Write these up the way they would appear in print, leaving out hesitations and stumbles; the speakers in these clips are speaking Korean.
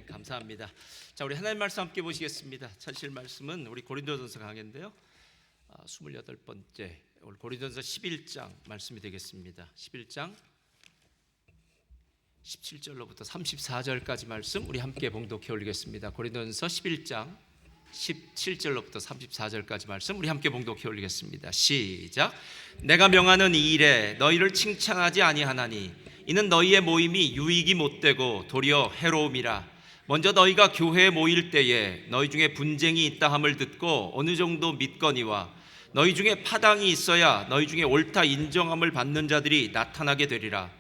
아멘. 감사합니다. 자, 우리 하나님 말씀 함께 보시겠습니다. 찾으실 말씀은 우리 고린도전서 강해인데요. 28번째 오늘 고린도전서 11장 말씀이 되겠습니다. 11장 17절로부터 34절까지 말씀 우리 함께 봉독해 올리겠습니다. 고린도전서 11장 17절로부터 34절까지 말씀 우리 함께 봉독해 올리겠습니다. 시작. 내가 명하는 이 일에 너희를 칭찬하지 아니하나니 이는 너희의 모임이 유익이 못되고 도리어 해로움이라. 먼저 너희가 교회에 모일 때에 너희 중에 분쟁이 있다 함을 듣고 어느 정도 믿거니와 너희 중에 파당이 있어야 너희 중에 옳다 인정함을 받는 자들이 나타나게 되리라.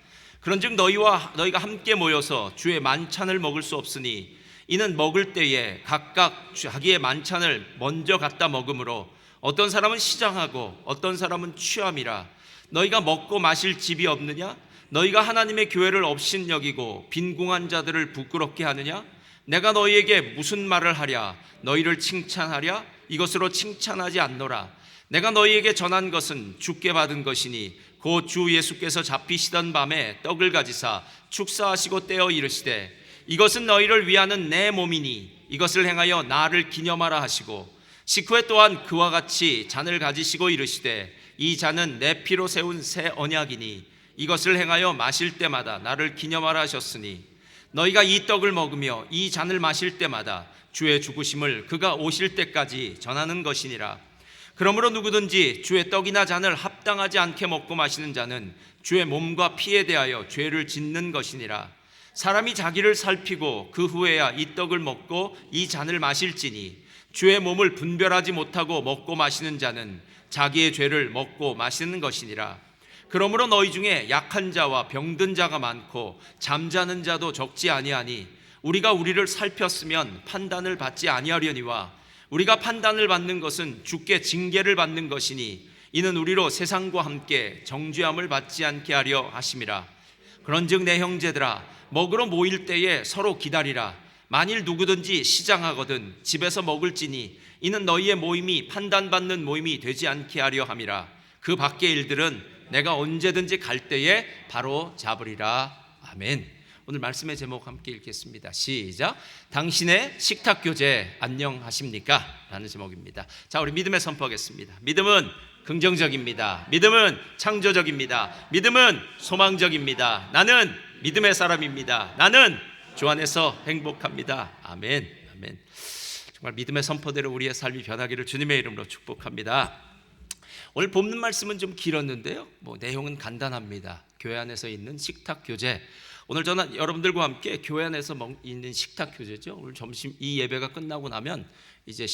그런즉 너희가 함께 모여서 주의 만찬을 먹을 수 없으니 이는 먹을 때에 각각 자기의 만찬을 먼저 갖다 먹으므로 어떤 사람은 시장하고 어떤 사람은 취함이라. 너희가 먹고 마실 집이 없느냐? 너희가 하나님의 교회를 업신여기고 빈궁한 자들을 부끄럽게 하느냐? 내가 너희에게 무슨 말을 하랴? 너희를 칭찬하랴? 이것으로 칭찬하지 않노라. 내가 너희에게 전한 것은 주께 받은 것이니 곧 주 예수께서 잡히시던 밤에 떡을 가지사 축사하시고 떼어 이르시되 이것은 너희를 위하는 내 몸이니 이것을 행하여 나를 기념하라 하시고 식후에 또한 그와 같이 잔을 가지시고 이르시되 이 잔은 내 피로 세운 새 언약이니 이것을 행하여 마실 때마다 나를 기념하라 하셨으니 너희가 이 떡을 먹으며 이 잔을 마실 때마다 주의 죽으심을 그가 오실 때까지 전하는 것이니라. 그러므로 누구든지 주의 떡이나 잔을 합당하지 않게 먹고 마시는 자는 주의 몸과 피에 대하여 죄를 짓는 것이니라. 사람이 자기를 살피고 그 후에야 이 떡을 먹고 이 잔을 마실지니 주의 몸을 분별하지 못하고 먹고 마시는 자는 자기의 죄를 먹고 마시는 것이니라. 그러므로 너희 중에 약한 자와 병든 자가 많고 잠자는 자도 적지 아니하니 우리가 우리를 살폈으면 판단을 받지 아니하려니와 우리가 판단을 받는 것은 주께 징계를 받는 것이니 이는 우리로 세상과 함께 정죄함을 받지 않게 하려 하심이라. 그런즉 내 형제들아 먹으러 모일 때에 서로 기다리라. 만일 누구든지 시장하거든 집에서 먹을지니 이는 너희의 모임이 판단받는 모임이 되지 않게 하려 함이라. 그 밖의 일들은 내가 언제든지 갈 때에 바로 잡으리라. 아멘. 오늘 말씀의 제목 함께 읽겠습니다. 시작. 당신의 식탁 교제 안녕하십니까? 라는 제목입니다. 자, 우리 믿음의 선포하겠습니다. 믿음은 긍정적입니다. 믿음은 창조적입니다. 믿음은 소망적입니다. 나는 믿음의 사람입니다. 나는 주 안에서 행복합니다. 아멘. 아멘. 정말 믿음의 선포대로 우리의 삶이 변하기를 주님의 이름으로 축복합니다. 오늘 본문 말씀은 좀 길었는데요, 내용은 간단합니다. 교회 안에서 있는 식탁 교제. 오늘 저는 여러분들과 함께 교회 안에서 있는 식탁 교제죠. 오늘 점심 이 예배가 끝나고 나면 이제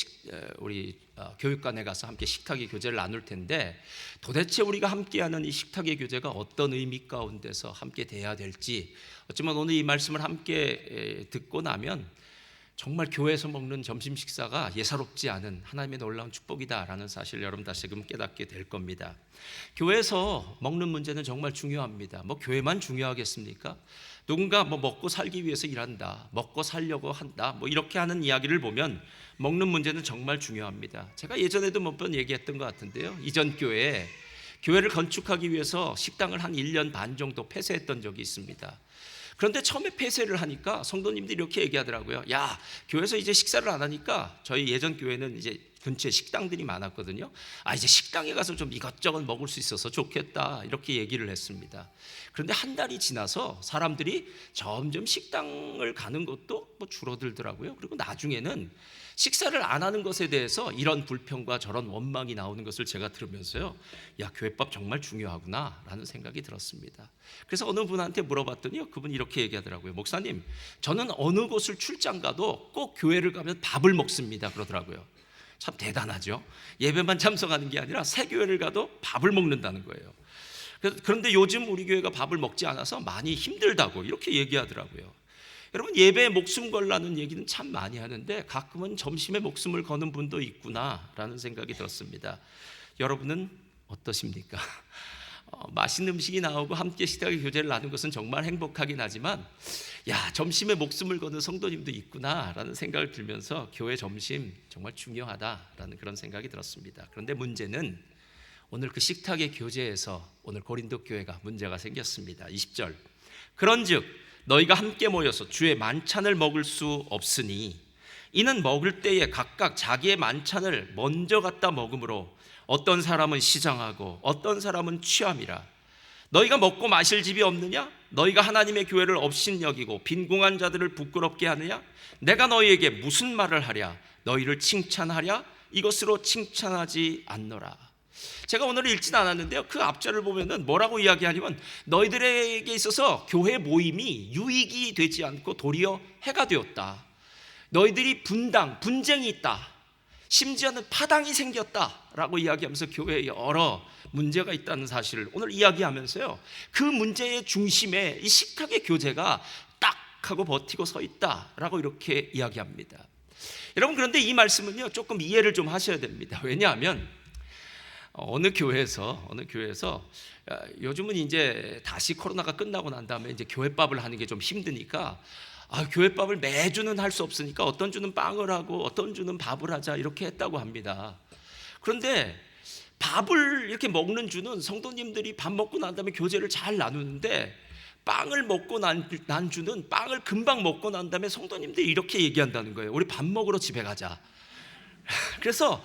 우리 교육관에 가서 함께 식탁의 교제를 나눌 텐데 도대체 우리가 함께하는 이 식탁의 교제가 어떤 의미 가운데서 함께 돼야 될지, 어쩌면 오늘 이 말씀을 함께 듣고 나면 정말 교회에서 먹는 점심 식사가 예사롭지 않은 하나님의 놀라운 축복이다라는 사실을 여러분 다시금 깨닫게 될 겁니다. 교회에서 먹는 문제는 정말 중요합니다. 교회만 중요하겠습니까? 누군가 먹고 살기 위해서 일한다, 먹고 살려고 한다, 이렇게 하는 이야기를 보면 먹는 문제는 정말 중요합니다. 제가 예전에도 몇 번 얘기했던 것 같은데요, 이전 교회를 건축하기 위해서 식당을 한 1년 반 정도 폐쇄했던 적이 있습니다. 그런데 처음에 폐쇄를 하니까 성도님들이 이렇게 얘기하더라고요. 야, 교회에서 이제 식사를 안 하니까 저희 예전 교회는 이제 근처에 식당들이 많았거든요. 이제 식당에 가서 좀 이것저것 먹을 수 있어서 좋겠다, 이렇게 얘기를 했습니다. 그런데 한 달이 지나서 사람들이 점점 식당을 가는 것도 줄어들더라고요. 그리고 나중에는 식사를 안 하는 것에 대해서 이런 불평과 저런 원망이 나오는 것을 제가 들으면서요, 야, 교회밥 정말 중요하구나 라는 생각이 들었습니다. 그래서 어느 분한테 물어봤더니 그분이 이렇게 얘기하더라고요. 목사님, 저는 어느 곳을 출장 가도 꼭 교회를 가면 밥을 먹습니다, 그러더라고요. 참 대단하죠. 예배만 참석하는 게 아니라 새 교회를 가도 밥을 먹는다는 거예요. 그런데 요즘 우리 교회가 밥을 먹지 않아서 많이 힘들다고 이렇게 얘기하더라고요. 여러분, 예배에 목숨 걸라는 얘기는 참 많이 하는데 가끔은 점심에 목숨을 거는 분도 있구나라는 생각이 들었습니다. 여러분은 어떠십니까? 맛있는 음식이 나오고 함께 식탁의 교제를 나누는 것은 정말 행복하긴 하지만 점심에 목숨을 거는 성도님도 있구나라는 생각을 들면서 교회 점심 정말 중요하다라는 그런 생각이 들었습니다. 그런데 문제는 오늘 그 식탁의 교제에서 오늘 고린도 교회가 문제가 생겼습니다. 20절. 그런즉 너희가 함께 모여서 주의 만찬을 먹을 수 없으니 이는 먹을 때에 각각 자기의 만찬을 먼저 갖다 먹으므로 어떤 사람은 시장하고 어떤 사람은 취함이라. 너희가 먹고 마실 집이 없느냐? 너희가 하나님의 교회를 업신여기고 빈궁한 자들을 부끄럽게 하느냐? 내가 너희에게 무슨 말을 하랴? 너희를 칭찬하랴? 이것으로 칭찬하지 않노라. 제가 오늘 읽진 않았는데요, 그 앞절을 보면은 뭐라고 이야기하냐면 너희들에게 있어서 교회 모임이 유익이 되지 않고 도리어 해가 되었다. 너희들이 분쟁이 있다, 심지어는 파당이 생겼다라고 이야기하면서 교회에 여러 문제가 있다는 사실을 오늘 이야기하면서요, 그 문제의 중심에 이 식탁의 교제가 딱 하고 버티고 서 있다라고 이렇게 이야기합니다. 여러분, 그런데 이 말씀은요 조금 이해를 좀 하셔야 됩니다. 왜냐하면 어느 교회에서 요즘은 이제 다시 코로나가 끝나고 난 다음에 이제 교회밥을 하는 게 좀 힘드니까 교회밥을 매주는 할 수 없으니까 어떤 주는 빵을 하고 어떤 주는 밥을 하자 이렇게 했다고 합니다. 그런데 밥을 이렇게 먹는 주는 성도님들이 밥 먹고 난 다음에 교제를 잘 나누는데, 빵을 먹고 난 주는 빵을 금방 먹고 난 다음에 성도님들이 이렇게 얘기한다는 거예요. 우리 밥 먹으러 집에 가자. 그래서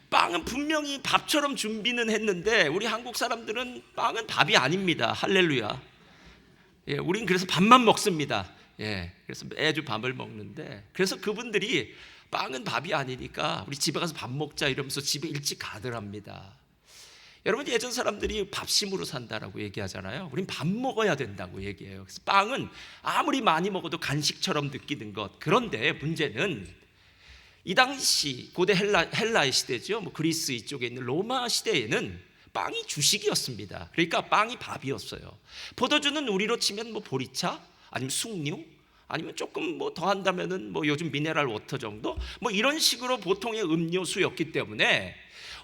빵은 분명히 밥처럼 준비는 했는데 우리 한국 사람들은 빵은 밥이 아닙니다. 할렐루야. 예, 우린 그래서 밥만 먹습니다. 예, 그래서 매주 밥을 먹는데, 그래서 그분들이 빵은 밥이 아니니까 우리 집에 가서 밥 먹자 이러면서 집에 일찍 가더랍니다. 여러분, 예전 사람들이 밥심으로 산다라고 얘기하잖아요. 우린 밥 먹어야 된다고 얘기해요. 그래서 빵은 아무리 많이 먹어도 간식처럼 느끼는 것. 그런데 문제는 이 당시 고대 헬라의 시대죠. 그리스 이쪽에 있는 로마 시대에는 빵이 주식이었습니다. 그러니까 빵이 밥이었어요. 포도주는 우리로 치면 보리차, 아니면 숭늉, 아니면 조금 더 한다면은 요즘 미네랄 워터 정도, 이런 식으로 보통의 음료수였기 때문에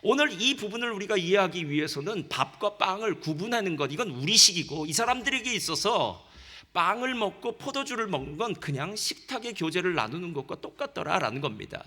오늘 이 부분을 우리가 이해하기 위해서는 밥과 빵을 구분하는 것, 이건 우리식이고, 이 사람들에게 있어서 빵을 먹고 포도주를 먹는 건 그냥 식탁의 교제를 나누는 것과 똑같더라라는 겁니다.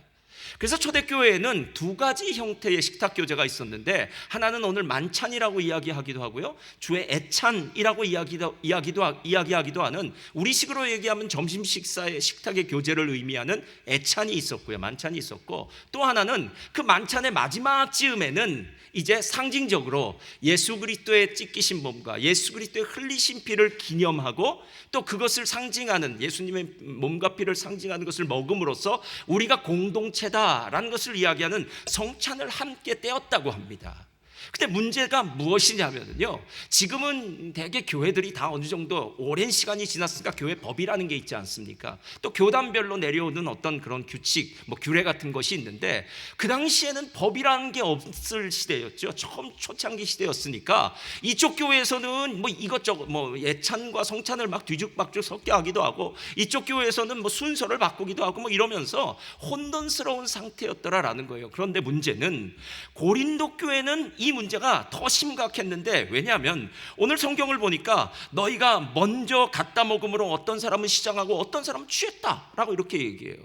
그래서 초대교회에는 두 가지 형태의 식탁 교제가 있었는데, 하나는 오늘 만찬이라고 이야기하기도 하고요, 주의 애찬이라고 이야기하기도 하는, 우리식으로 얘기하면 점심 식사의 식탁의 교제를 의미하는 애찬이 있었고요, 만찬이 있었고, 또 하나는 그 만찬의 마지막 즈음에는 이제 상징적으로 예수 그리스도의 찢기신 몸과 예수 그리스도의 흘리신 피를 기념하고, 또 그것을 상징하는, 예수님의 몸과 피를 상징하는 것을 먹음으로써 우리가 공동체다라는 것을 이야기하는 성찬을 함께 떼었다고 합니다. 근데 문제가 무엇이냐면요, 지금은 대개 교회들이 다 어느 정도 오랜 시간이 지났으니까 교회 법이라는 게 있지 않습니까? 또 교단별로 내려오는 어떤 그런 규칙, 규례 같은 것이 있는데, 그 당시에는 법이라는 게 없을 시대였죠. 처음 초창기 시대였으니까 이쪽 교회에서는 이것저것 예찬과 성찬을 막 뒤죽박죽 섞여 하기도 하고, 이쪽 교회에서는 순서를 바꾸기도 하고 이러면서 혼돈스러운 상태였더라라는 거예요. 그런데 문제는 고린도 교회는 이 문제가 더 심각했는데, 왜냐하면 오늘 성경을 보니까 너희가 먼저 갖다 먹음으로 어떤 사람은 시장하고 어떤 사람은 취했다라고 이렇게 얘기해요.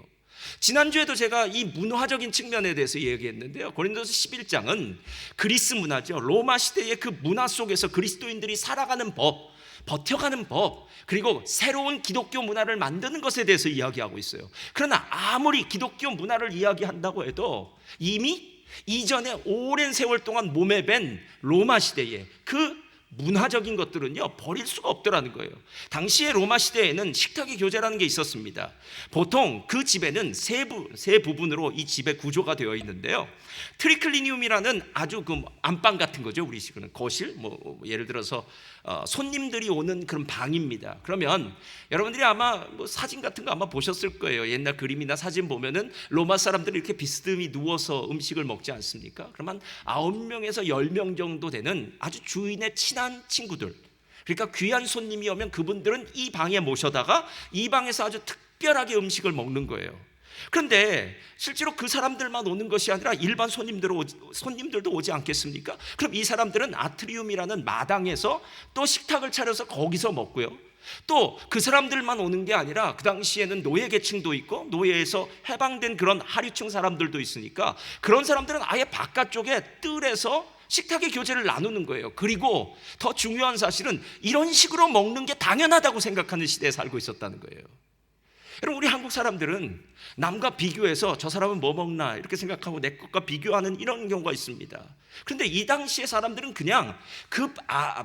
지난주에도 제가 이 문화적인 측면에 대해서 얘기했는데요, 고린도서 11장은 그리스 문화죠. 로마 시대의 그 문화 속에서 그리스도인들이 살아가는 법, 버텨가는 법, 그리고 새로운 기독교 문화를 만드는 것에 대해서 이야기하고 있어요. 그러나 아무리 기독교 문화를 이야기한다고 해도 이미 이전에 오랜 세월 동안 몸에 밴 로마 시대의 그 문화적인 것들은요 버릴 수가 없더라는 거예요. 당시의 로마 시대에는 식탁의 교제라는 게 있었습니다. 보통 그 집에는 세 부분으로 이 집의 구조가 되어 있는데요, 트리클리니움이라는 아주 그 안방 같은 거죠. 우리식으로는 거실, 예를 들어서 손님들이 오는 그런 방입니다. 그러면 여러분들이 아마 사진 같은 거 아마 보셨을 거예요. 옛날 그림이나 사진 보면은 로마 사람들이 이렇게 비스듬히 누워서 음식을 먹지 않습니까? 그러면 9명에서 10명 정도 되는 아주 주인의 친한 친구들, 그러니까 귀한 손님이 오면 그분들은 이 방에 모셔다가 이 방에서 아주 특별하게 음식을 먹는 거예요. 그런데 실제로 그 사람들만 오는 것이 아니라 일반 손님들도 오지 않겠습니까? 그럼 이 사람들은 아트리움이라는 마당에서 또 식탁을 차려서 거기서 먹고요, 또 그 사람들만 오는 게 아니라 그 당시에는 노예 계층도 있고 노예에서 해방된 그런 하류층 사람들도 있으니까 그런 사람들은 아예 바깥쪽에 뜰에서 식탁의 교제를 나누는 거예요. 그리고 더 중요한 사실은 이런 식으로 먹는 게 당연하다고 생각하는 시대에 살고 있었다는 거예요. 여러분, 우리 한국 사람들은 남과 비교해서 저 사람은 뭐 먹나 이렇게 생각하고 내 것과 비교하는 이런 경우가 있습니다. 그런데 이 당시의 사람들은 그냥 그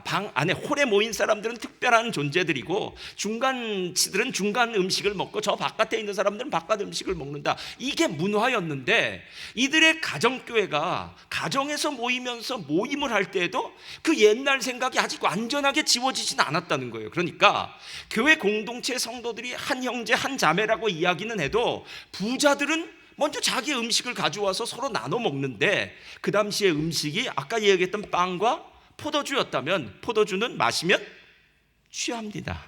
방 안에 홀에 모인 사람들은 특별한 존재들이고 중간치들은 중간 음식을 먹고 저 바깥에 있는 사람들은 바깥 음식을 먹는다. 이게 문화였는데 이들의 가정교회가 가정에서 모이면서 모임을 할 때에도 그 옛날 생각이 아직 완전하게 지워지진 않았다는 거예요. 그러니까 교회 공동체 성도들이 한 형제 한 자매라고 이야기는 해도 부자들은 먼저 자기 음식을 가져와서 서로 나눠 먹는데 그 당시의 음식이 아까 얘기했던 빵과 포도주였다면 포도주는 마시면 취합니다.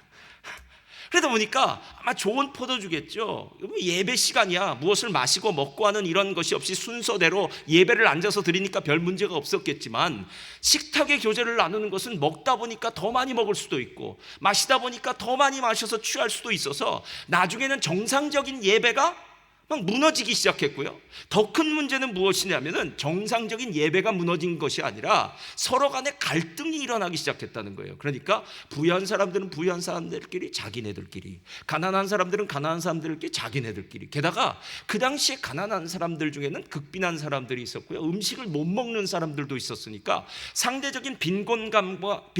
그러다 보니까 아마 좋은 포도주겠죠. 예배 시간이야. 무엇을 마시고 먹고 하는 이런 것이 없이 순서대로 예배를 앉아서 드리니까 별 문제가 없었겠지만 식탁의 교제를 나누는 것은 먹다 보니까 더 많이 먹을 수도 있고 마시다 보니까 더 많이 마셔서 취할 수도 있어서 나중에는 정상적인 예배가 막 무너지기 시작했고요. 더 큰 문제는 무엇이냐면은 정상적인 예배가 무너진 것이 아니라 서로 간에 갈등이 일어나기 시작했다는 거예요. 그러니까 부유한 사람들은 부유한 사람들끼리 자기네들끼리, 가난한 사람들은 가난한 사람들끼리 자기네들끼리. 게다가 그 당시에 가난한 사람들 중에는 극빈한 사람들이 있었고요. 음식을 못 먹는 사람들도 있었으니까 상대적인 빈곤감과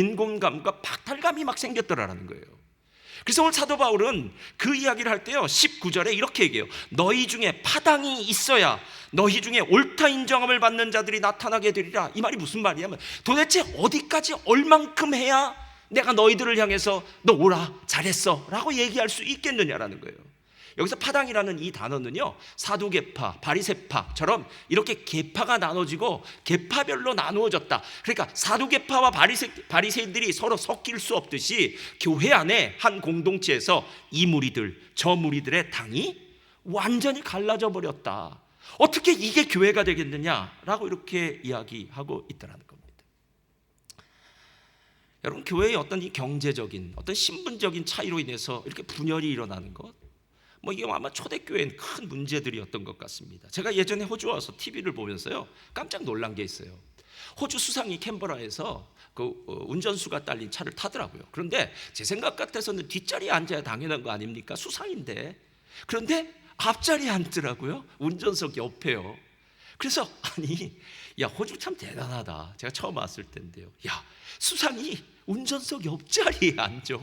박탈감이 막 생겼더라라는 거예요. 그래서 오늘 사도 바울은 그 이야기를 할 때요 19절에 이렇게 얘기해요. 너희 중에 파당이 있어야 너희 중에 옳다 인정함을 받는 자들이 나타나게 되리라. 이 말이 무슨 말이냐면 도대체 어디까지 얼만큼 해야 내가 너희들을 향해서 너 오라 잘했어 라고 얘기할 수 있겠느냐라는 거예요. 여기서 파당이라는 이 단어는요 사두개파, 바리새파처럼 이렇게 계파가 나눠지고 계파별로 나누어졌다. 그러니까 사두개파와 바리새인들이 서로 섞일 수 없듯이 교회 안에 한 공동체에서 이 무리들 저 무리들의 당이 완전히 갈라져 버렸다. 어떻게 이게 교회가 되겠느냐라고 이렇게 이야기하고 있다는 겁니다. 여러분, 교회의 어떤 이 경제적인 어떤 신분적인 차이로 인해서 이렇게 분열이 일어나는 것, 이게 아마 초대교회는 큰 문제들이었던 것 같습니다. 제가 예전에 호주 와서 TV를 보면서요 깜짝 놀란 게 있어요. 호주 수상이 캔버라에서 그 운전수가 딸린 차를 타더라고요. 그런데 제 생각 같아서는 뒷자리에 앉아야 당연한 거 아닙니까? 수상인데. 그런데 앞자리에 앉더라고요. 운전석 옆에요. 그래서 아니, 야 호주 참 대단하다. 제가 처음 왔을 때인데요. 야 수상이 운전석 옆자리에 앉아?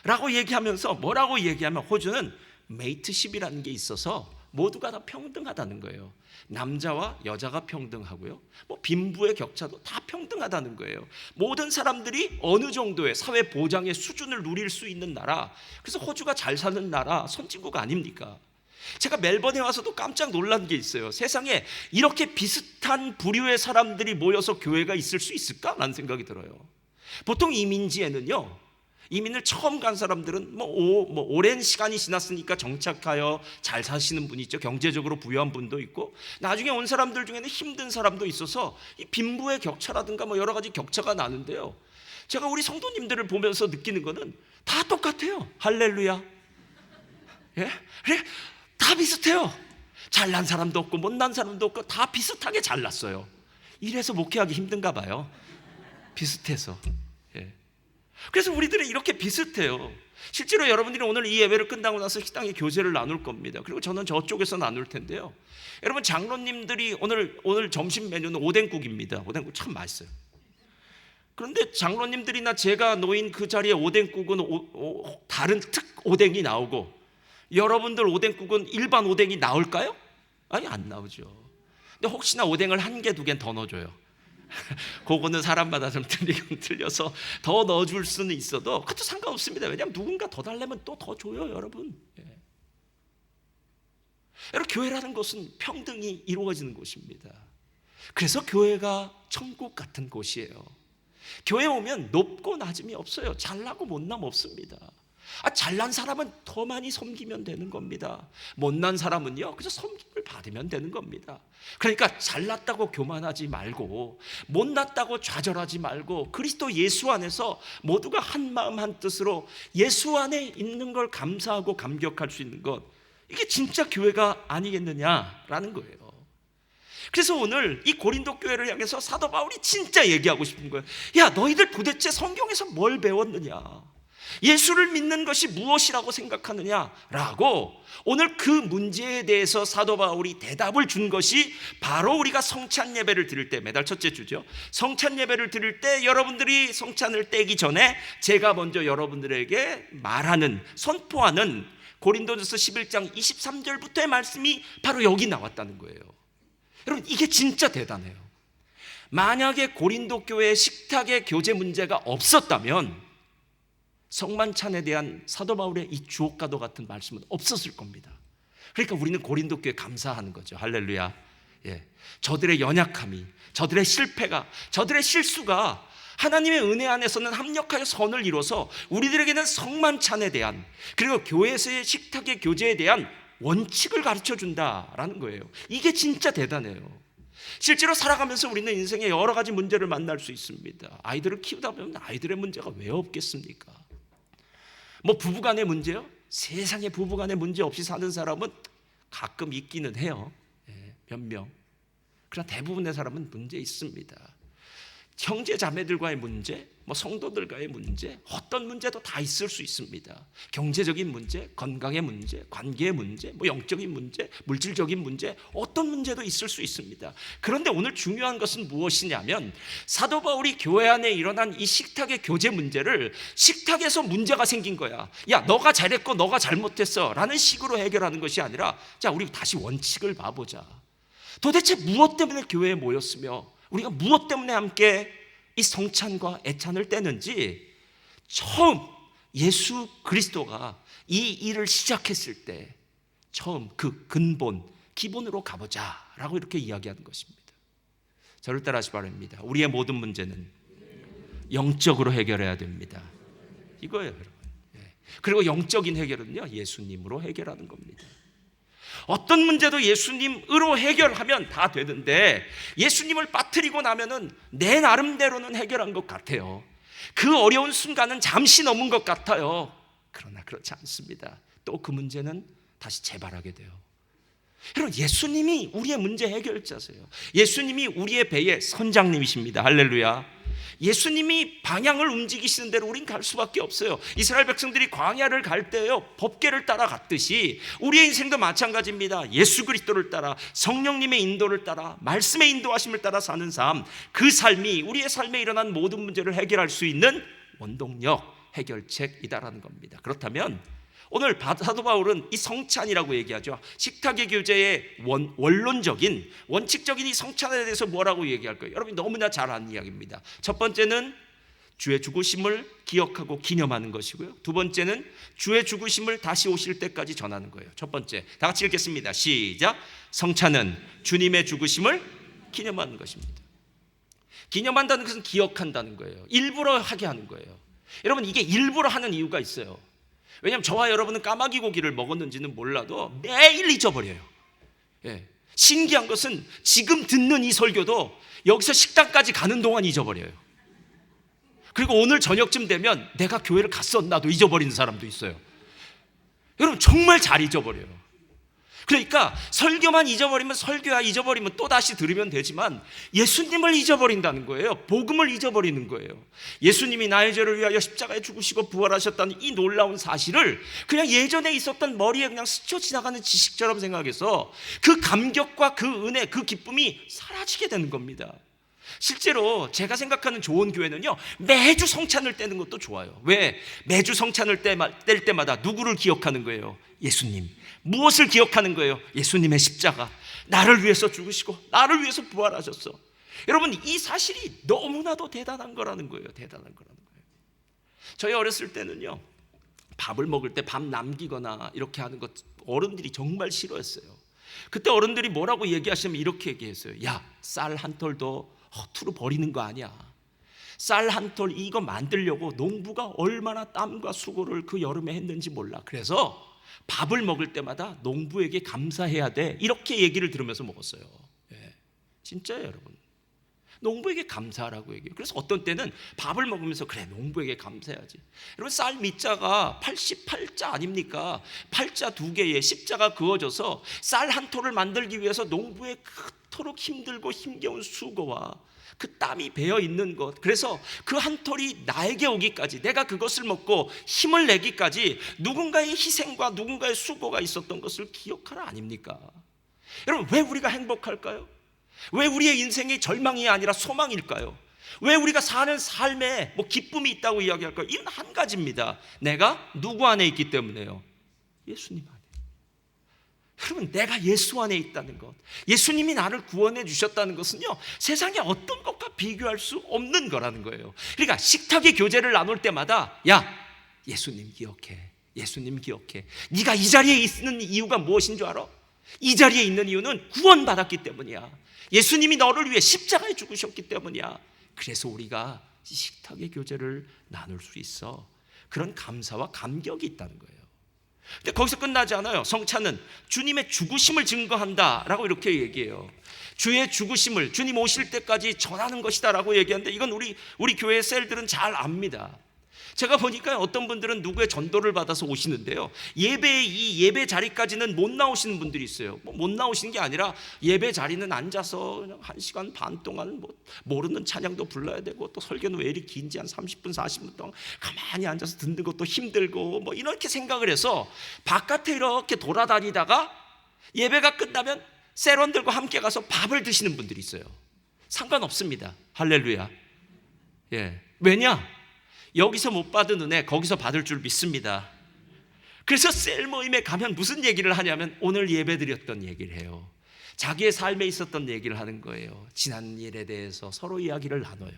라고 얘기하면서 뭐라고 얘기하면 호주는 메이트십이라는 게 있어서 모두가 다 평등하다는 거예요. 남자와 여자가 평등하고요. 빈부의 격차도 다 평등하다는 거예요. 모든 사람들이 어느 정도의 사회 보장의 수준을 누릴 수 있는 나라. 그래서 호주가 잘 사는 나라 선진국 아닙니까? 제가 멜번에 와서도 깜짝 놀란 게 있어요. 세상에 이렇게 비슷한 부류의 사람들이 모여서 교회가 있을 수 있을까? 라는 생각이 들어요. 보통 이민지에는요 이민을 처음 간 사람들은 오랜 시간이 지났으니까 정착하여 잘 사시는 분이 있죠. 경제적으로 부유한 분도 있고 나중에 온 사람들 중에는 힘든 사람도 있어서 이 빈부의 격차라든가 여러 가지 격차가 나는데요. 제가 우리 성도님들을 보면서 느끼는 거는 다 똑같아요. 할렐루야. 예? 그래, 다 비슷해요. 잘난 사람도 없고 못난 사람도 없고 다 비슷하게 잘났어요. 이래서 목회하기 힘든가 봐요. 비슷해서. 그래서 우리들은 이렇게 비슷해요. 실제로 여러분들이 오늘 이 예배를 끝나고 나서 식당에 교제를 나눌 겁니다. 그리고 저는 저쪽에서 나눌 텐데요. 여러분 장로님들이 오늘 점심 메뉴는 오뎅국입니다. 오뎅국 참 맛있어요. 그런데 장로님들이나 제가 놓인 그 자리에 오뎅국은 다른 특 오뎅이 나오고 여러분들 오뎅국은 일반 오뎅이 나올까요? 아니 안 나오죠. 근데 혹시나 오뎅을 한 개, 두 개 더 넣어줘요. 그거는 사람마다 좀 틀리긴 틀려서 더 넣어줄 수는 있어도 그것도 상관없습니다. 왜냐하면 누군가 더 달래면 또 더 줘요, 여러분. 여러분 교회라는 것은 평등이 이루어지는 곳입니다. 그래서 교회가 천국 같은 곳이에요. 교회 오면 높고 낮음이 없어요. 잘나고 못남 없습니다. 잘난 사람은 더 많이 섬기면 되는 겁니다. 못난 사람은요 그래서 섬김을 받으면 되는 겁니다. 그러니까 잘났다고 교만하지 말고 못났다고 좌절하지 말고 그리스도 예수 안에서 모두가 한 마음 한 뜻으로 예수 안에 있는 걸 감사하고 감격할 수 있는 것, 이게 진짜 교회가 아니겠느냐라는 거예요. 그래서 오늘 이 고린도 교회를 향해서 사도 바울이 진짜 얘기하고 싶은 거예요. 야, 너희들 도대체 성경에서 뭘 배웠느냐? 예수를 믿는 것이 무엇이라고 생각하느냐라고 오늘 그 문제에 대해서 사도 바울이 대답을 준 것이 바로 우리가 성찬 예배를 드릴 때, 매달 첫째 주죠, 성찬 예배를 드릴 때 여러분들이 성찬을 떼기 전에 제가 먼저 여러분들에게 말하는, 선포하는 고린도전서 11장 23절부터의 말씀이 바로 여기 나왔다는 거예요. 여러분, 이게 진짜 대단해요. 만약에 고린도 교회의 식탁의 교제 문제가 없었다면 성만찬에 대한 사도 바울의 이 주옥과도 같은 말씀은 없었을 겁니다. 그러니까 우리는 고린도 교회에 감사하는 거죠. 할렐루야. 예. 저들의 연약함이, 저들의 실패가, 저들의 실수가 하나님의 은혜 안에서는 합력하여 선을 이뤄서 우리들에게는 성만찬에 대한, 그리고 교회에서의 식탁의 교제에 대한 원칙을 가르쳐 준다라는 거예요. 이게 진짜 대단해요. 실제로 살아가면서 우리는 인생에 여러 가지 문제를 만날 수 있습니다. 아이들을 키우다 보면 아이들의 문제가 왜 없겠습니까? 뭐 부부간의 문제요? 세상에 부부간의 문제 없이 사는 사람은 가끔 있기는 해요. 몇 명. 그러나 대부분의 사람은 문제 있습니다. 형제 자매들과의 문제, 뭐 성도들과의 문제, 어떤 문제도 다 있을 수 있습니다. 경제적인 문제, 건강의 문제, 관계의 문제, 뭐 영적인 문제, 물질적인 문제, 어떤 문제도 있을 수 있습니다. 그런데 오늘 중요한 것은 무엇이냐면 사도 바울이 교회 안에 일어난 이 식탁의 교제 문제를 식탁에서 문제가 생긴 거야. 야, 너가 잘했고 너가 잘못했어 라는 식으로 해결하는 것이 아니라, 자, 우리 다시 원칙을 봐보자. 도대체 무엇 때문에 교회에 모였으며 우리가 무엇 때문에 함께 이 성찬과 애찬을 떼는지 처음 예수 그리스도가 이 일을 시작했을 때 처음 그 근본, 기본으로 가보자라고 이렇게 이야기하는 것입니다. 저를 따라하시 바랍니다. 우리의 모든 문제는 영적으로 해결해야 됩니다. 이거예요, 여러분. 그리고 영적인 해결은요, 예수님으로 해결하는 겁니다. 어떤 문제도 예수님으로 해결하면 다 되는데 예수님을 빠뜨리고 나면은 내 나름대로는 해결한 것 같아요. 그 어려운 순간은 잠시 넘은 것 같아요. 그러나 그렇지 않습니다. 또 그 문제는 다시 재발하게 돼요. 여러분, 예수님이 우리의 문제 해결자세요. 예수님이 우리의 배의 선장님이십니다. 할렐루야. 예수님이 방향을 움직이시는 대로 우린 갈 수밖에 없어요. 이스라엘 백성들이 광야를 갈 때요, 법궤를 따라 갔듯이 우리의 인생도 마찬가지입니다. 예수 그리스도를 따라, 성령님의 인도를 따라, 말씀의 인도하심을 따라 사는 삶, 그 삶이 우리의 삶에 일어난 모든 문제를 해결할 수 있는 원동력, 해결책이다라는 겁니다. 그렇다면 오늘 사도 바울은 이 성찬이라고 얘기하죠. 식탁의 교제의 원론적인, 원칙적인 이 성찬에 대해서 뭐라고 얘기할 거예요? 여러분이 너무나 잘 아는 이야기입니다. 첫 번째는 주의 죽으심을 기억하고 기념하는 것이고요. 두 번째는 주의 죽으심을 다시 오실 때까지 전하는 거예요. 첫 번째, 다 같이 읽겠습니다. 시작. 성찬은 주님의 죽으심을 기념하는 것입니다. 기념한다는 것은 기억한다는 거예요. 일부러 하게 하는 거예요. 여러분, 이게 일부러 하는 이유가 있어요. 왜냐하면 저와 여러분은 까마귀 고기를 먹었는지는 몰라도 매일 잊어버려요. 예. 신기한 것은 지금 듣는 이 설교도 여기서 식당까지 가는 동안 잊어버려요. 그리고 오늘 저녁쯤 되면 내가 교회를 갔었나도 잊어버리는 사람도 있어요. 여러분, 정말 잘 잊어버려요. 그러니까 설교만 잊어버리면, 설교야 잊어버리면 또 다시 들으면 되지만 예수님을 잊어버린다는 거예요. 복음을 잊어버리는 거예요. 예수님이 나의 죄를 위하여 십자가에 죽으시고 부활하셨다는 이 놀라운 사실을 그냥 예전에 있었던 머리에 그냥 스쳐 지나가는 지식처럼 생각해서 그 감격과 그 은혜, 그 기쁨이 사라지게 되는 겁니다. 실제로 제가 생각하는 좋은 교회는요, 매주 성찬을 떼는 것도 좋아요. 왜? 매주 성찬을 뗄 때마다 누구를 기억하는 거예요? 예수님. 무엇을 기억하는 거예요? 예수님의 십자가. 나를 위해서 죽으시고 나를 위해서 부활하셨어. 여러분, 이 사실이 너무나도 대단한 거라는 거예요. 대단한 거라는 거예요. 저희 어렸을 때는요, 밥을 먹을 때 밥 남기거나 이렇게 하는 것 어른들이 정말 싫어했어요. 그때 어른들이 뭐라고 얘기하시면 이렇게 얘기했어요. 야, 쌀 한 톨도 허투루 버리는 거 아니야. 쌀 한 톨 이거 만들려고 농부가 얼마나 땀과 수고를 그 여름에 했는지 몰라. 그래서 밥을 먹을 때마다 농부에게 감사해야 돼. 이렇게 얘기를 들으면서 먹었어요. 예, 진짜예요, 여러분. 농부에게 감사하라고 얘기해요. 그래서 어떤 때는 밥을 먹으면서 그래, 농부에게 감사해야지. 여러분, 쌀 밑자가 88자 아닙니까? 8자 2개에 십자가 그어져서 쌀 한 톨을 만들기 위해서 농부의 그 그토록 힘들고 힘겨운 수고와 그 땀이 배어 있는 것, 그래서 그 한 톨이 나에게 오기까지, 내가 그것을 먹고 힘을 내기까지 누군가의 희생과 누군가의 수고가 있었던 것을 기억하라 아닙니까? 여러분, 왜 우리가 행복할까요? 왜 우리의 인생이 절망이 아니라 소망일까요? 왜 우리가 사는 삶에 기쁨이 있다고 이야기할까요? 이는 한 가지입니다. 내가 누구 안에 있기 때문에요? 예수님 안에. 여러분, 내가 예수 안에 있다는 것, 예수님이 나를 구원해 주셨다는 것은요, 세상의 어떤 것과 비교할 수 없는 거라는 거예요. 그러니까 식탁의 교제를 나눌 때마다, 야, 예수님 기억해, 예수님 기억해. 네가 이 자리에 있는 이유가 무엇인 줄 알아? 이 자리에 있는 이유는 구원받았기 때문이야. 예수님이 너를 위해 십자가에 죽으셨기 때문이야. 그래서 우리가 식탁의 교제를 나눌 수 있어. 그런 감사와 감격이 있다는 거예요. 근데 거기서 끝나지 않아요. 성찬은 주님의 죽으심을 증거한다라고 이렇게 얘기해요. 주의 죽으심을 주님 오실 때까지 전하는 것이다라고 얘기하는데, 이건 우리 교회 셀들은 잘 압니다. 제가 보니까 어떤 분들은 누구의 전도를 받아서 오시는데요, 이 예배 자리까지는 못 나오시는 분들이 있어요. 못 나오시는 게 아니라 예배 자리는 앉아서 그냥 1시간 반 동안 모르는 찬양도 불러야 되고, 또 설교는 왜 이리 긴지 한 30분 40분 동안 가만히 앉아서 듣는 것도 힘들고 이렇게 생각을 해서 바깥에 이렇게 돌아다니다가 예배가 끝나면 셀원들과 함께 가서 밥을 드시는 분들이 있어요. 상관없습니다. 할렐루야. 예. 왜냐? 여기서 못 받은 은혜 거기서 받을 줄 믿습니다. 그래서 셀 모임에 가면 무슨 얘기를 하냐면 오늘 예배 드렸던 얘기를 해요. 자기의 삶에 있었던 얘기를 하는 거예요. 지난 일에 대해서 서로 이야기를 나눠요.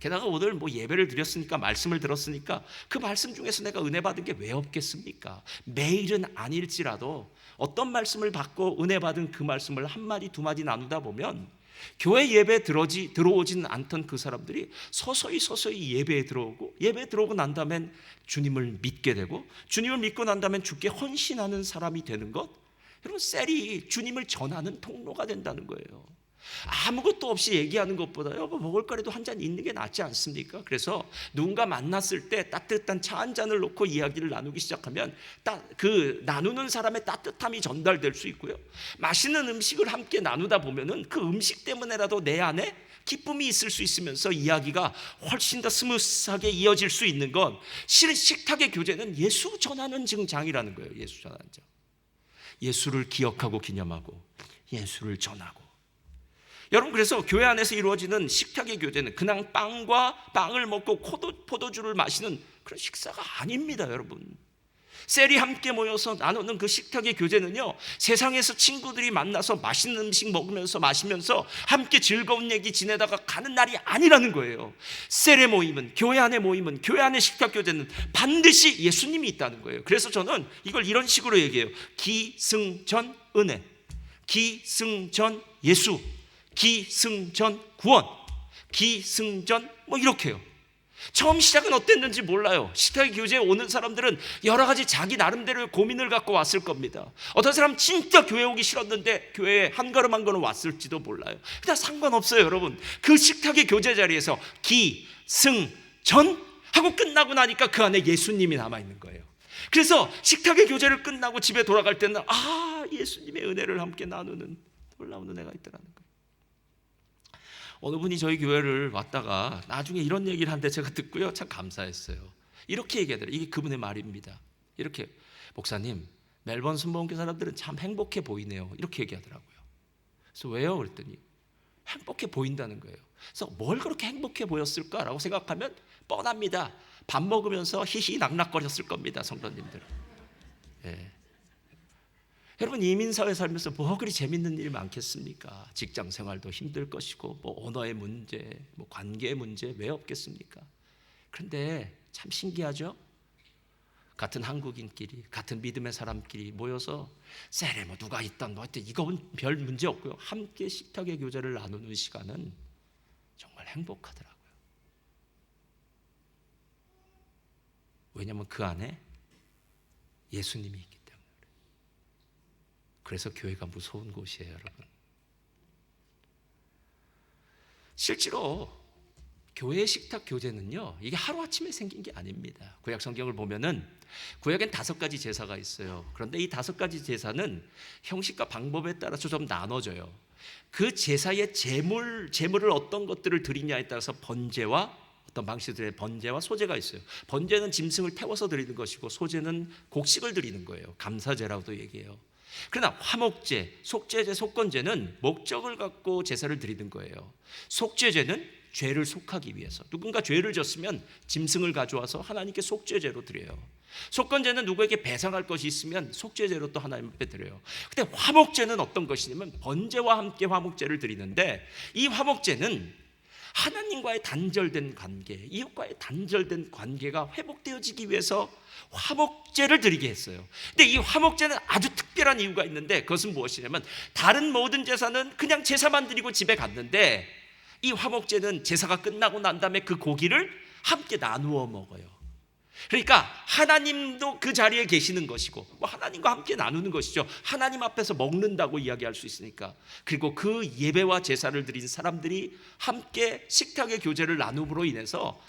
게다가 오늘 예배를 드렸으니까, 말씀을 들었으니까 그 말씀 중에서 내가 은혜 받은 게 왜 없겠습니까? 매일은 아닐지라도 어떤 말씀을 받고 은혜 받은 그 말씀을 한마디 두마디 나누다 보면 교회 예배에 들어오지는 않던 그 사람들이 서서히 예배에 들어오고, 예배에 들어오고 난 다음엔 주님을 믿게 되고, 주님을 믿고 난 다음엔 주께 헌신하는 사람이 되는 것, 여러분, 셀이 주님을 전하는 통로가 된다는 거예요. 아무것도 없이 얘기하는 것보다요, 먹을거리도 한 잔 있는 게 낫지 않습니까? 그래서 누군가 만났을 때 따뜻한 차 한 잔을 놓고 이야기를 나누기 시작하면 그 나누는 사람의 따뜻함이 전달될 수 있고요, 맛있는 음식을 함께 나누다 보면은 그 음식 때문에라도 내 안에 기쁨이 있을 수 있으면서 이야기가 훨씬 더 스무스하게 이어질 수 있는 건, 실은 식탁의 교제는 예수 전하는 증장이라는 거예요. 예수 전하는 장. 예수를 기억하고 기념하고 예수를 전하고. 여러분, 그래서 교회 안에서 이루어지는 식탁의 교제는 그냥 빵을 먹고 포도주를 마시는 그런 식사가 아닙니다. 여러분, 셀이 함께 모여서 나누는 그 식탁의 교제는요, 세상에서 친구들이 만나서 맛있는 음식 먹으면서 마시면서 함께 즐거운 얘기 지내다가 가는 날이 아니라는 거예요. 셀의 모임은, 교회 안의 모임은, 교회 안의 식탁 교제는 반드시 예수님이 있다는 거예요. 그래서 저는 이걸 이런 식으로 얘기해요. 기승전 은혜, 기승전 예수, 기승전 구원, 기승전 이렇게요. 처음 시작은 어땠는지 몰라요. 식탁의 교제에 오는 사람들은 여러 가지 자기 나름대로의 고민을 갖고 왔을 겁니다. 어떤 사람은 진짜 교회 오기 싫었는데 교회에 한 걸음 한 걸음 왔을지도 몰라요. 그냥 상관없어요. 여러분, 그 식탁의 교제 자리에서 기승전 하고 끝나고 나니까 그 안에 예수님이 남아있는 거예요. 그래서 식탁의 교제를 끝나고 집에 돌아갈 때는 예수님의 은혜를 함께 나누는 놀라운 은혜가 있더라는 거예요. 어느 분이 저희 교회를 왔다가 나중에 이런 얘기를 하는데 제가 듣고요, 참 감사했어요. 이렇게 얘기하더라고요. 이게 그분의 말입니다. 이렇게, 목사님, 멜번 순복음교회 사람들은 참 행복해 보이네요. 이렇게 얘기하더라고요. 그래서 왜요? 그랬더니 행복해 보인다는 거예요. 그래서 뭘 그렇게 행복해 보였을까라고 생각하면 뻔합니다. 밥 먹으면서 히히 낙낙거렸을 겁니다, 성도님들. 예. 여러분, 이민사회 살면서 뭐 그리 재밌는 일이 많겠습니까? 직장 생활도 힘들 것이고, 언어의 문제, 관계의 문제 왜 없겠습니까? 그런데 참 신기하죠? 같은 한국인끼리, 같은 믿음의 사람끼리 모여서 셀에 누가 있던 하여튼 이건 별 문제 없고요, 함께 식탁의 교제를 나누는 시간은 정말 행복하더라고요. 왜냐하면 그 안에 예수님이 있기 때문에. 그래서 교회가 무서운 곳이에요, 여러분. 실제로 교회 식탁 교제는요, 이게 하루아침에 생긴 게 아닙니다. 구약 성경을 보면은 구약엔 5가지 제사가 있어요. 그런데 이 5가지 제사는 형식과 방법에 따라서 좀 나눠져요. 그 제사의 제물을 어떤 것들을 드리냐에 따라서 번제와 어떤 방식들의 번제와 소제가 있어요. 번제는 짐승을 태워서 드리는 것이고 소제는 곡식을 드리는 거예요. 감사제라고도 얘기해요. 그러나 화목제, 속죄제, 속건제는 목적을 갖고 제사를 드리는 거예요. 속죄제는 죄를 속하기 위해서, 누군가 죄를 졌으면 짐승을 가져와서 하나님께 속죄제로 드려요. 속건제는 누구에게 배상할 것이 있으면 속죄제로 또 하나님 앞에 드려요. 근데 화목제는 어떤 것이냐면 번제와 함께 화목제를 드리는데, 이 화목제는 하나님과의 단절된 관계, 이웃과의 단절된 관계가 회복되어지기 위해서 화목제를 드리게 했어요. 근데 이 화목제는 아주 특별한 이유가 있는데, 그것은 무엇이냐면 다른 모든 제사는 그냥 제사만 드리고 집에 갔는데, 이 화목제는 제사가 끝나고 난 다음에 그 고기를 함께 나누어 먹어요. 그러니까 하나님도 그 자리에 계시는 것이고, 하나님과 함께 나누는 것이죠. 하나님 앞에서 먹는다고 이야기할 수 있으니까. 그리고 그 예배와 제사를 드린 사람들이 함께 식탁의 교제를 나눔으로 인해서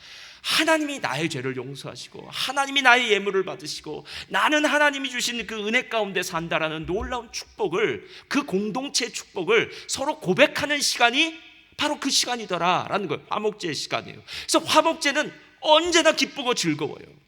하나님이 나의 죄를 용서하시고 하나님이 나의 예물을 받으시고 나는 하나님이 주신 그 은혜 가운데 산다라는 놀라운 축복을, 그 공동체의 축복을 서로 고백하는 시간이 바로 그 시간이더라라는 거예요. 화목제의 시간이에요. 그래서 화목제는 언제나 기쁘고 즐거워요.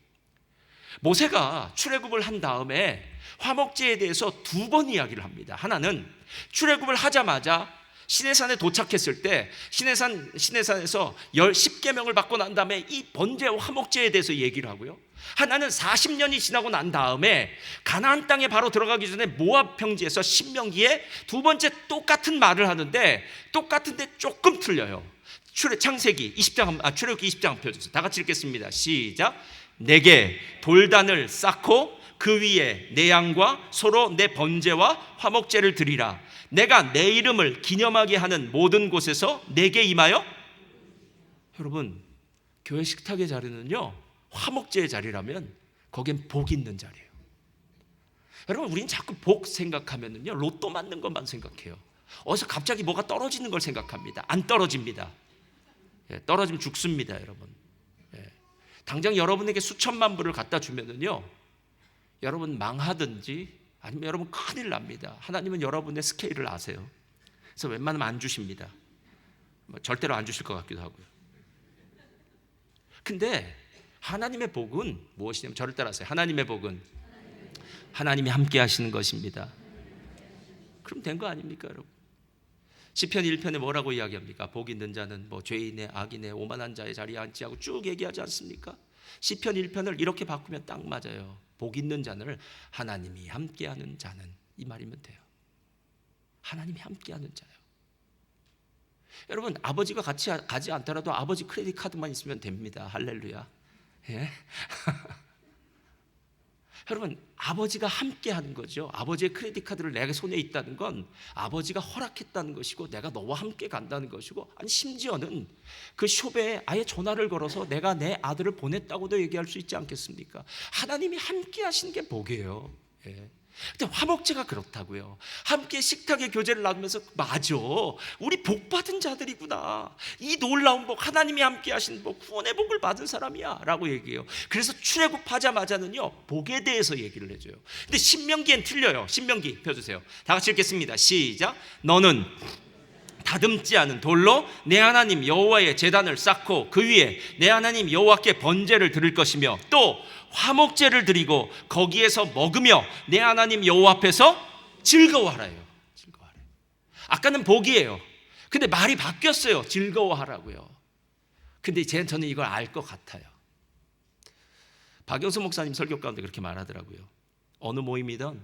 모세가 출애굽을 한 다음에 화목제에 대해서 2번 이야기를 합니다. 하나는 출애굽을 하자마자 시내산에 도착했을 때 시내산에서 10계명을 받고 난 다음에 이 번제와 화목제에 대해서 얘기를 하고요. 하나는 40년이 지나고 난 다음에 가나안 땅에 바로 들어가기 전에 모압 평지에서 신명기에 2번째 똑같은 말을 하는데, 똑같은데 조금 틀려요. 창세기 20장, 출애굽기 20장 한번 펴주세요. 다 같이 읽겠습니다. 시작. 내게 돌단을 쌓고 그 위에 내 양과 소로 내 번제와 화목제를 드리라. 내가 내 이름을 기념하게 하는 모든 곳에서 내게 임하여. 여러분, 교회 식탁의 자리는요, 화목제의 자리라면 거긴 복 있는 자리예요. 여러분, 우린 자꾸 복 생각하면은요, 로또 맞는 것만 생각해요. 어디서 갑자기 뭐가 떨어지는 걸 생각합니다. 안 떨어집니다. 떨어지면 죽습니다, 여러분. 당장 여러분에게 수천만 불을 갖다 주면은요, 여러분 망하든지 아니면 여러분 큰일 납니다. 하나님은 여러분의 스케일을 아세요. 그래서 웬만하면 안 주십니다. 절대로 안 주실 것 같기도 하고요. 근데 하나님의 복은 무엇이냐면, 저를 따라하세요. 하나님의 복은 하나님이 함께 하시는 것입니다. 그럼 된 거 아닙니까, 여러분? 시편 1편에 뭐라고 이야기합니까? 복 있는 자는 죄인의 악인의 오만한 자의 자리에 앉지 하고 쭉 얘기하지 않습니까? 시편 1편을 이렇게 바꾸면 딱 맞아요. 복 있는 자는 하나님이 함께하는 자는, 이 말이면 돼요. 하나님이 함께하는 자요. 여러분, 아버지가 같이 가지 않더라도 아버지 크레딧 카드만 있으면 됩니다. 할렐루야. 예? 여러분, 아버지가 함께 하는 거죠. 아버지의 크레딧 카드를 내 손에 있다는 건 아버지가 허락했다는 것이고, 내가 너와 함께 간다는 것이고, 아니 심지어는 그 숍에 아예 전화를 걸어서 내가 내 아들을 보냈다고도 얘기할 수 있지 않겠습니까? 하나님이 함께 하시는 게 복이에요. 예. 근데 화목제가 그렇다고요. 함께 식탁의 교제를 나누면서, 맞아, 우리 복 받은 자들이구나, 이 놀라운 복, 하나님이 함께 하신 복, 구원의 복을 받은 사람이야 라고 얘기해요. 그래서 출애굽하자마자는요, 복에 대해서 얘기를 해줘요. 근데 신명기엔 틀려요. 신명기 펴주세요. 다 같이 읽겠습니다. 시작. 너는 다듬지 않은 돌로 내 하나님 여호와의 제단을 쌓고 그 위에 내 하나님 여호와께 번제를 드릴 것이며, 또 화목제를 드리고 거기에서 먹으며 내 하나님 여호와 앞에서 즐거워하라요. 즐거워하라. 아까는 복이에요. 근데 말이 바뀌었어요. 즐거워하라고요. 근데 저는 이걸 알 것 같아요. 박영수 목사님 설교 가운데 그렇게 말하더라고요. 어느 모임이든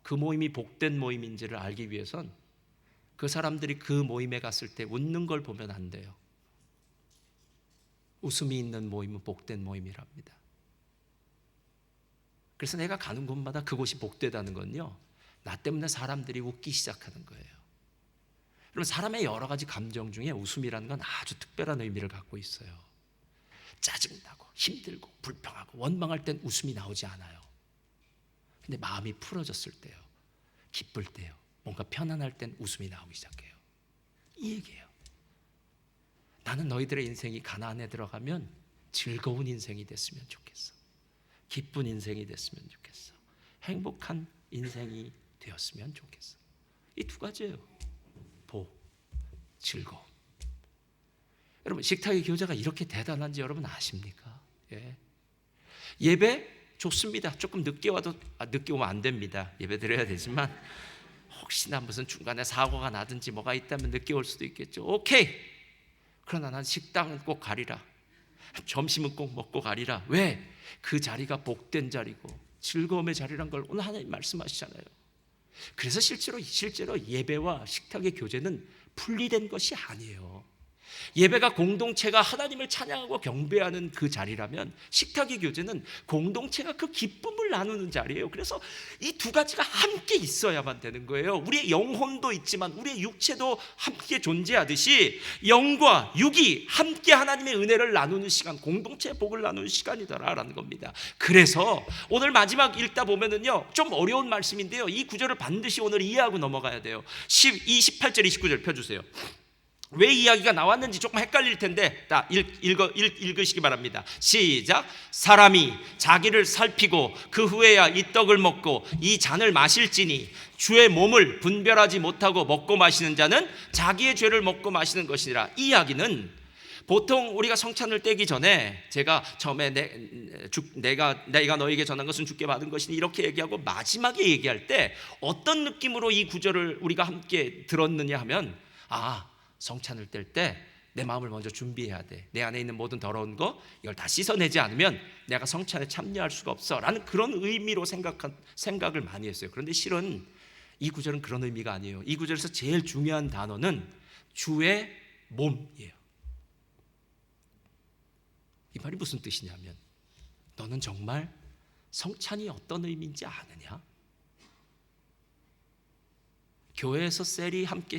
그 모임이 복된 모임인지를 알기 위해선 그 사람들이 그 모임에 갔을 때 웃는 걸 보면 안 돼요. 웃음이 있는 모임은 복된 모임이랍니다. 그래서 내가 가는 곳마다 그곳이 복되다는 건요, 나 때문에 사람들이 웃기 시작하는 거예요. 여러분, 사람의 여러 가지 감정 중에 웃음이라는 건 아주 특별한 의미를 갖고 있어요. 짜증나고 힘들고 불평하고 원망할 땐 웃음이 나오지 않아요. 근데 마음이 풀어졌을 때요, 기쁠 때요, 뭔가 편안할 땐 웃음이 나오기 시작해요. 이 얘기예요. 나는 너희들의 인생이 가나안에 들어가면 즐거운 인생이 됐으면 좋겠어. 기쁜 인생이 됐으면 좋겠어. 행복한 인생이 되었으면 좋겠어. 이 두 가지예요. 복, 즐거움. 여러분, 식탁의 교제가 이렇게 대단한지 여러분 아십니까? 예. 예배 좋습니다. 조금 늦게 와도 늦게 오면 안 됩니다. 예배 드려야 되지만 혹시나 무슨 중간에 사고가 나든지 뭐가 있다면 늦게 올 수도 있겠죠. 오케이. 그러나 난 식당은 꼭 가리라. 점심은 꼭 먹고 가리라. 왜? 그 자리가 복된 자리고 즐거움의 자리란 걸 오늘 하나님 말씀하시잖아요. 그래서 실제로 예배와 식탁의 교제는 분리된 것이 아니에요. 예배가 공동체가 하나님을 찬양하고 경배하는 그 자리라면 식탁의 교제는 공동체가 그 기쁨을 나누는 자리예요. 그래서 이 두 가지가 함께 있어야만 되는 거예요. 우리의 영혼도 있지만 우리의 육체도 함께 존재하듯이 영과 육이 함께 하나님의 은혜를 나누는 시간, 공동체의 복을 나누는 시간이다라는 겁니다. 그래서 오늘 마지막 읽다 보면은요, 좀 어려운 말씀인데요, 이 구절을 반드시 오늘 이해하고 넘어가야 돼요. 28절 29절 펴주세요. 왜 이야기가 나왔는지 조금 헷갈릴 텐데 읽으시기 바랍니다. 시작. 사람이 자기를 살피고 그 후에야 이 떡을 먹고 이 잔을 마실지니 주의 몸을 분별하지 못하고 먹고 마시는 자는 자기의 죄를 먹고 마시는 것이니라. 이 이야기는 보통 우리가 성찬을 떼기 전에 제가 처음에 내가 너에게 전한 것은 주께 받은 것이니 이렇게 얘기하고 마지막에 얘기할 때 어떤 느낌으로 이 구절을 우리가 함께 들었느냐 하면, 성찬을 뗄 때 내 마음을 먼저 준비해야 돼. 내 안에 있는 모든 더러운 거 이걸 다 씻어내지 않으면 내가 성찬에 참여할 수가 없어 라는 그런 의미로 생각을 많이 했어요. 그런데 실은 이 구절은 그런 의미가 아니에요. 이 구절에서 제일 중요한 단어는 주의 몸이에요. 이 말이 무슨 뜻이냐면, 너는 정말 성찬이 어떤 의미인지 아느냐? 교회에서 셀이 함께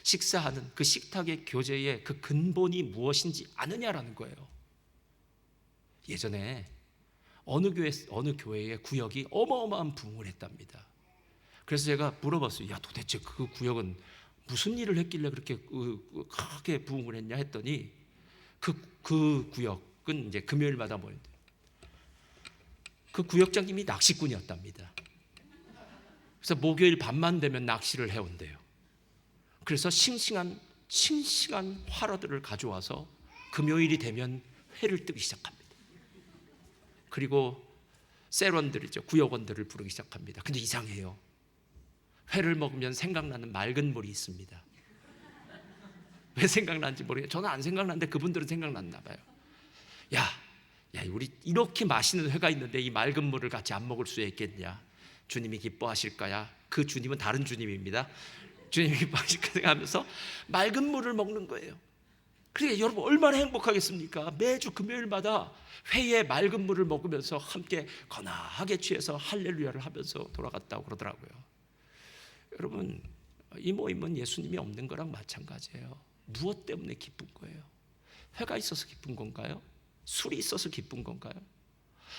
식사하는 그 식탁의 교제의 그 근본이 무엇인지 아느냐라는 거예요. 예전에 어느 교회의 구역이 어마어마한 부흥을 했답니다. 그래서 제가 물어봤어요. 야, 도대체 그 구역은 무슨 일을 했길래 그렇게 크게 부흥을 했냐 했더니 그 구역은 이제 금요일마다 모였는데 그 구역장님이 낚시꾼이었답니다. 그래서 목요일 밤만 되면 낚시를 해온대요. 그래서 싱싱한 화로들을 가져와서 금요일이 되면 회를 뜨기 시작합니다. 그리고 세런들이죠, 구역원들을 부르기 시작합니다. 근데 이상해요. 회를 먹으면 생각나는 맑은 물이 있습니다. 왜 생각나는지 모르겠어요. 저는 안 생각나는데 그분들은 생각났나 봐요. 야, 우리 이렇게 맛있는 회가 있는데 이 맑은 물을 같이 안 먹을 수 있겠냐? 주님이 기뻐하실까야? 그 주님은 다른 주님입니다. 주님이 기뻐하실까 생각하면서 맑은 물을 먹는 거예요. 그러니까 여러분 얼마나 행복하겠습니까? 매주 금요일마다 회에 맑은 물을 먹으면서 함께 거나하게 취해서 할렐루야를 하면서 돌아갔다고 그러더라고요. 여러분, 이 모임은 예수님이 없는 거랑 마찬가지예요. 무엇 때문에 기쁜 거예요? 회가 있어서 기쁜 건가요? 술이 있어서 기쁜 건가요?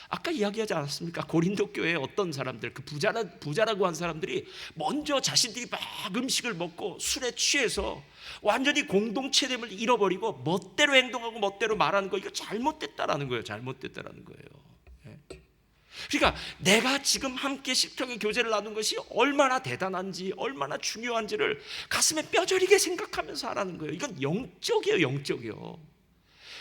아까 이야기하지 않았습니까? 고린도 교회에 어떤 사람들, 그 부자라고 한 사람들이 먼저 자신들이 막 음식을 먹고 술에 취해서 완전히 공동체됨을 잃어버리고 멋대로 행동하고 멋대로 말하는 거, 이거 잘못됐다라는 거예요. 그러니까 내가 지금 함께 식탁의 교제를 나눈 것이 얼마나 대단한지, 얼마나 중요한지를 가슴에 뼈저리게 생각하면서 하라는 거예요. 이건 영적이에요.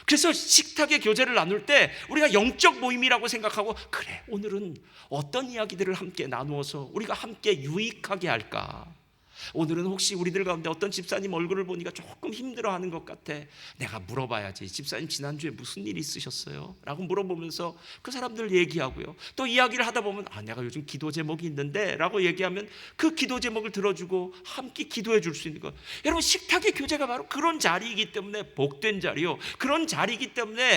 그래서 식탁의 교제를 나눌 때 우리가 영적 모임이라고 생각하고, 그래, 오늘은 어떤 이야기들을 함께 나누어서 우리가 함께 유익하게 할까? 오늘은 혹시 우리들 가운데 어떤 집사님 얼굴을 보니까 조금 힘들어하는 것 같아. 내가 물어봐야지. 집사님 지난주에 무슨 일 있으셨어요? 라고 물어보면서 그 사람들 얘기하고요. 또 이야기를 하다 보면 내가 요즘 기도 제목이 있는데 라고 얘기하면 그 기도 제목을 들어주고 함께 기도해 줄 수 있는 것. 여러분, 식탁의 교제가 바로 그런 자리이기 때문에 복된 자리요. 그런 자리이기 때문에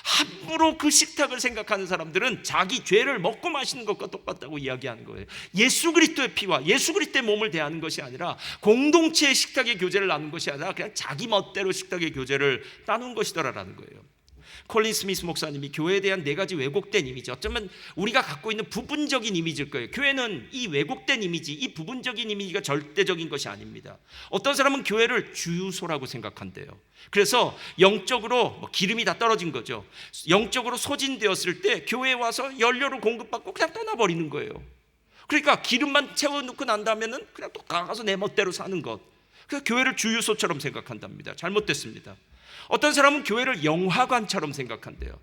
함부로 그 식탁을 생각하는 사람들은 자기 죄를 먹고 마시는 것과 똑같다고 이야기하는 거예요. 예수 그리스도의 피와 예수 그리스도의 몸을 대하는 것이 아니라, 공동체의 식탁의 교제를 나눈 것이 아니라 그냥 자기 멋대로 식탁의 교제를 나눈 것이더라라는 거예요. 콜린 스미스 목사님이 교회에 대한 4가지 왜곡된 이미지, 어쩌면 우리가 갖고 있는 부분적인 이미지일 거예요. 교회는 이 왜곡된 이미지, 이 부분적인 이미지가 절대적인 것이 아닙니다. 어떤 사람은 교회를 주유소라고 생각한대요. 그래서 영적으로 기름이 다 떨어진 거죠. 영적으로 소진되었을 때 교회에 와서 연료를 공급받고 그냥 떠나버리는 거예요. 그러니까 기름만 채워놓고 난다면은 그냥 또 가서 내 멋대로 사는 것. 그래서 교회를 주유소처럼 생각한답니다. 잘못됐습니다. 어떤 사람은 교회를 영화관처럼 생각한대요.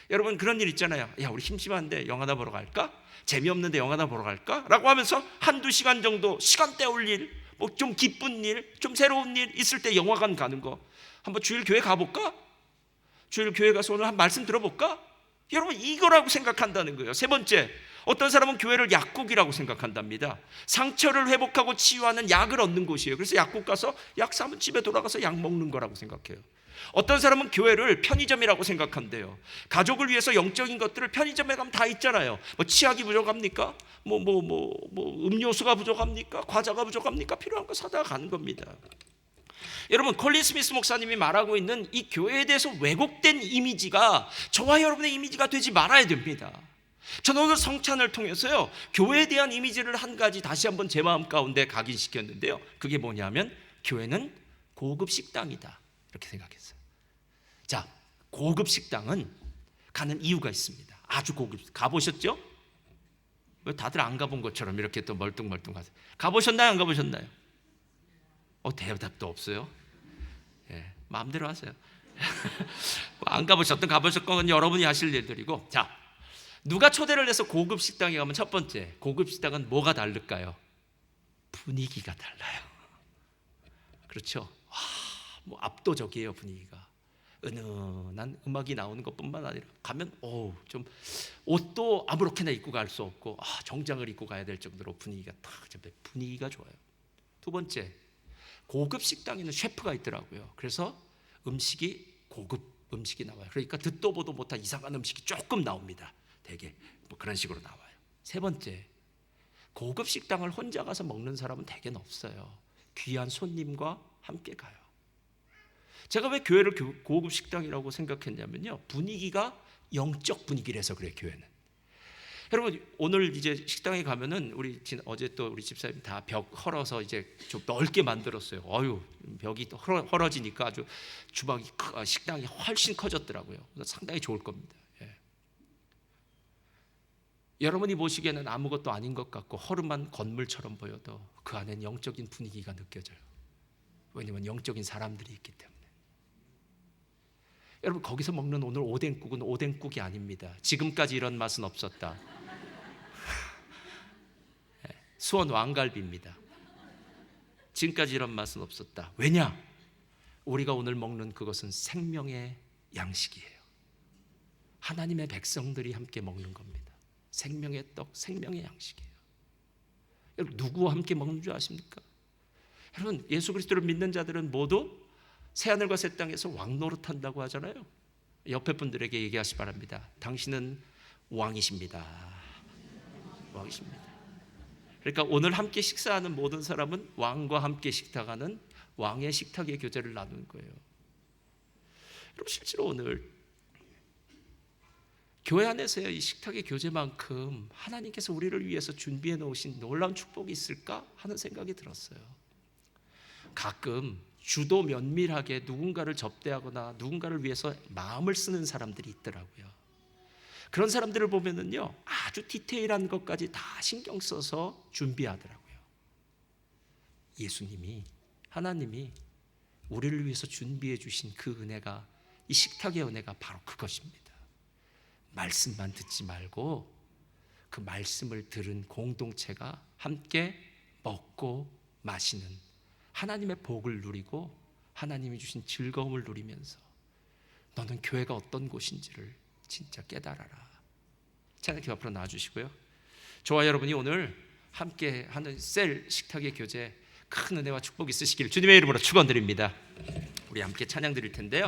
여러분, 그런 일 있잖아요. 야, 우리 심심한데 영화나 보러 갈까? 재미없는데 영화나 보러 갈까? 라고 하면서 한두 시간 정도 시간 때울 일, 뭐 좀 기쁜 일, 좀 새로운 일 있을 때 영화관 가는 거. 한번 주일 교회 가볼까? 주일 교회 가서 오늘 한 말씀 들어볼까? 여러분, 이거라고 생각한다는 거예요. 세 번째, 어떤 사람은 교회를 약국이라고 생각한답니다. 상처를 회복하고 치유하는 약을 얻는 곳이에요. 그래서 약국 가서 약 사면 집에 돌아가서 약 먹는 거라고 생각해요. 어떤 사람은 교회를 편의점이라고 생각한대요. 가족을 위해서 영적인 것들을 편의점에 가면 다 있잖아요. 뭐 치약이 부족합니까? 음료수가 부족합니까? 과자가 부족합니까? 필요한 거 사다가 가는 겁니다. 여러분, 콜린 스미스 목사님이 말하고 있는 이 교회에 대해서 왜곡된 이미지가 저와 여러분의 이미지가 되지 말아야 됩니다. 저는 오늘 성찬을 통해서요, 교회에 대한 이미지를 한 가지 다시 한번 제 마음 가운데 각인시켰는데요. 그게 뭐냐면 교회는 고급 식당이다, 이렇게 생각했어요. 자, 고급 식당은 가는 이유가 있습니다. 아주 고급. 가보셨죠? 왜 다들 안 가본 것처럼 이렇게 또 멀뚱멀뚱 하세요? 가보셨나요? 안 가보셨나요? 대답도 없어요. 예, 마음대로 하세요. 안 가보셨든 가보셨건 여러분이 하실 일들이고. 자, 누가 초대를 해서 고급 식당에 가면 첫 번째, 고급 식당은 뭐가 다를까요? 분위기가 달라요. 그렇죠? 와, 압도적이에요. 분위기가 은은한 음악이 나오는 것뿐만 아니라 가면 좀 옷도 아무렇게나 입고 갈 수 없고 정장을 입고 가야 될 정도로 분위기가 분위기가 좋아요. 두 번째, 고급 식당에는 셰프가 있더라고요. 그래서 음식이 고급 음식이 나와요. 그러니까 듣도 보도 못한 이상한 음식이 조금 나옵니다. 되게 그런 식으로 나와요. 세 번째, 고급 식당을 혼자 가서 먹는 사람은 대개는 없어요. 귀한 손님과 함께 가요. 제가 왜 교회를 고급 식당이라고 생각했냐면요, 분위기가 영적 분위기라서 그래요. 교회는. 여러분, 오늘 이제 식당에 가면은 어제 또 우리 집사님 다 벽 헐어서 이제 좀 넓게 만들었어요. 벽이 또 헐어지니까 아주 식당이 훨씬 커졌더라고요. 상당히 좋을 겁니다. 예. 여러분이 보시기에는 아무것도 아닌 것 같고 허름한 건물처럼 보여도 그 안엔 영적인 분위기가 느껴져요. 왜냐하면 영적인 사람들이 있기 때문에. 여러분, 거기서 먹는 오늘 오뎅국은 오뎅국이 아닙니다. 지금까지 이런 맛은 없었다. 수원 왕갈비입니다. 지금까지 이런 맛은 없었다. 왜냐? 우리가 오늘 먹는 그것은 생명의 양식이에요. 하나님의 백성들이 함께 먹는 겁니다. 생명의 떡, 생명의 양식이에요. 여러분, 누구와 함께 먹는 줄 아십니까? 여러분, 예수 그리스도를 믿는 자들은 모두 새하늘과 새 땅에서 왕노릇한다고 하잖아요. 옆에 분들에게 얘기하시 바랍니다. 당신은 왕이십니다. 왕이십니다. 그러니까 오늘 함께 식사하는 모든 사람은 왕과 함께 식탁하는 왕의 식탁의 교제를 나누는 거예요. 여러분, 실제로 오늘 교회 안에서의 이 식탁의 교제만큼 하나님께서 우리를 위해서 준비해 놓으신 놀라운 축복이 있을까 하는 생각이 들었어요. 가끔 주도 면밀하게 누군가를 접대하거나 누군가를 위해서 마음을 쓰는 사람들이 있더라고요. 그런 사람들을 보면은요, 아주 디테일한 것까지 다 신경 써서 준비하더라고요. 예수님이, 하나님이 우리를 위해서 준비해 주신 그 은혜가, 이 식탁의 은혜가 바로 그것입니다. 말씀만 듣지 말고 그 말씀을 들은 공동체가 함께 먹고 마시는, 하나님의 복을 누리고 하나님이 주신 즐거움을 누리면서 너는 교회가 어떤 곳인지를 진짜 깨달아라. 찬양팀 앞으로 나와주시고요. 저와 여러분이 오늘 함께 하는 셀 식탁의 교제 큰 은혜와 축복이 있으시길 주님의 이름으로 축원드립니다. 우리 함께 찬양 드릴 텐데요.